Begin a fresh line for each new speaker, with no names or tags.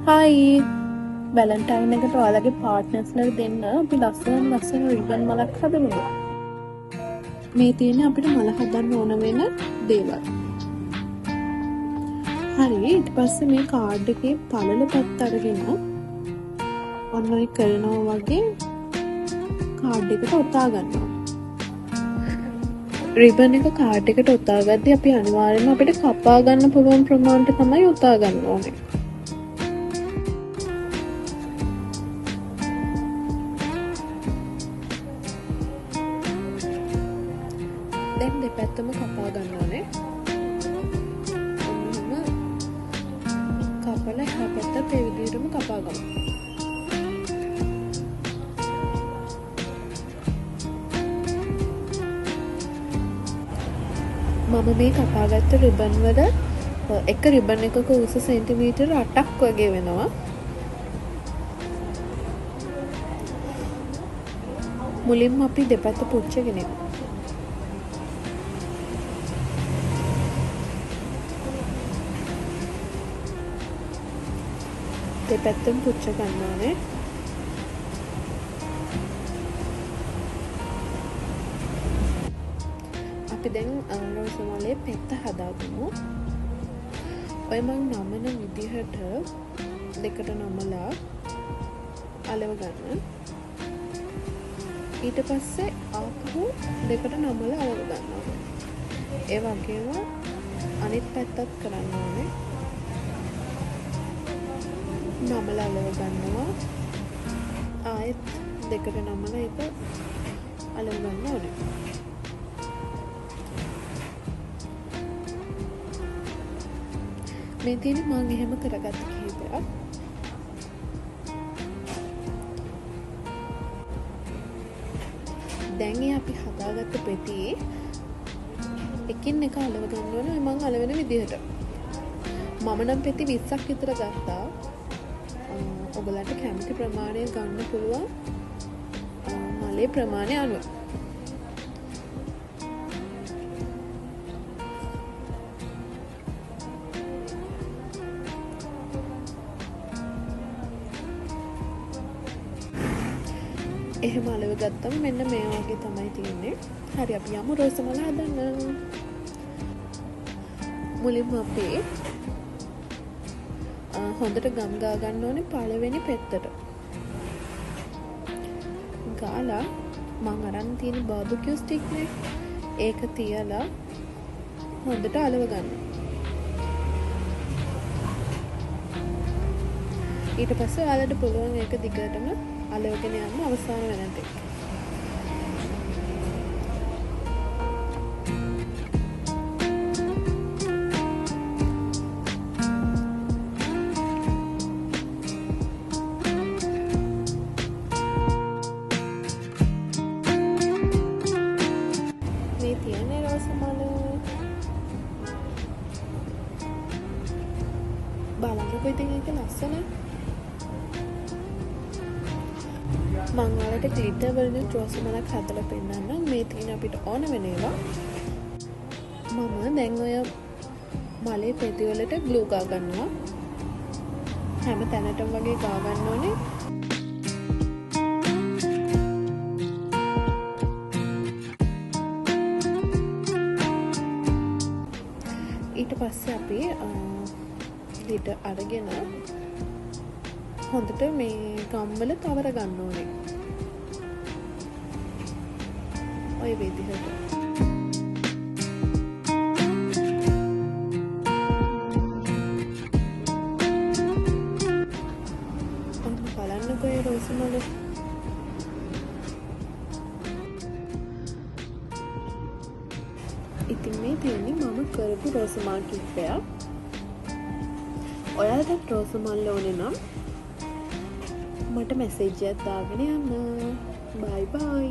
හයි Valentine එකට ඔයාලගේ පාර්ට්නර්ස්ලට දෙන්න අපි ලස්සන රිබන් මලක් හදමුද. මේ තියෙන අපිට මල හදන්න ඕන වෙන දේවල්. හරි ඊට පස්සේ මේ කාඩ් එකේ පළල පැත්ත අරගෙන ඔන්න ඔය කරනවා වගේ කාඩ් එකට ඔතා ගන්නවා. රිබන් එක කාඩ් එකට ඔතා ගද්දී අපි අනිවාර්යයෙන්ම අපිට කපා ගන්න පුළුවන් ප්‍රමාණයට තමයි ඔතා ගන්න ඕනේ. දැන් දෙපැත්තම කපා ගන්න ඕනේ. ඔන්නම කපලා එහා පැත්තත් ඒ විදිහටම කපා ගමු. මම මේ කපාගත්ත රිබන් වල එක රිබන් එකක උස සෙන්ටිමීටර් 8ක් වගේ වෙනවා. මුලින්ම අපි දෙපැත්ත පුච්චගෙන යමු. දෙපැත්තම පුච්ච ගන්න ඕනේ. අපි දැන් රෝස මලේ පෙත්ත හදාගමු. ඔය මං නමන විදිහට දෙකට නමලා අලව ගන්න. ඊට පස්සේ ආපහු දෙකට නමලා අලව ගන්නවා. ඒ වගේම අනිත් පැත්තත් කරන්න ඕනේ. නමලා අලව ගන්නවා. ආයෙත් දෙකට නමලා ඒක අලව ගන්න ඕනේ. මේ තියෙන මම එහෙම කරගත්ත කිහිපයක්. දැන් අපි හදාගත්ත පෙතියේ එකින් එක අලව ගන්න ඕනේ මම අලවෙන විදිහට. මම නම් පෙති 20ක් විතර ගත්තා. ඔයගලන්ට කැමති ප්‍රමාණය ගන්න පුළුවන් මලේ ප්‍රමාණය අනුව. එහෙම අලව ගත්තම මෙන්න මේ වගේ තමයි තියෙන්නේ. හරි අපි යමු රෝස මල හදන්න. මුලින්ම අපි හොඳට ගම් ගා ගන්න ඕනේ පළවෙනි පෙත්තට. ගාලා මං අරන් තියෙන බාර්බිකියු ස්ටික් නේ ඒක තියලා හොඳට අලව ගන්න. ඊට පස්සේ ඔයාලට පුළුවන් ඒක දිගටම අලවගෙන යන්න අවසාන වෙනතෙක්. මේ තියෙන රෝස මල බලන්නකො ඉතින් ඒක ලස්සන. මං ඔයාලට ග්ලිටර් වලින් රෝස මලක් හදලා පෙන්නන්නම්. මේ තියෙන අපිට ඕන වෙන ඒවා. මම දැන් ඔය මලේ පෙති වලට ග්ලූ ගා ගන්නවා. හැම තැනටම වගේ ගා ගන්න ඕනේ. ඊට පස්සේ අපි ග්ලිටර් අරගෙන හොඳට මේ ගම්වල තවර ගන්න ඕනේ. ඔය විදිහට. ඔන්න බලන්නකෝ ඒ රෝස මල. ඉතින් මේ තියෙන්නේ මම කරපු රෝස මල් කිහිපයක්. ඔයාලට රෝස මල් ඕනේ නම් මට මැසේජ් එකක් දාගෙන යන්න. බයි බයි.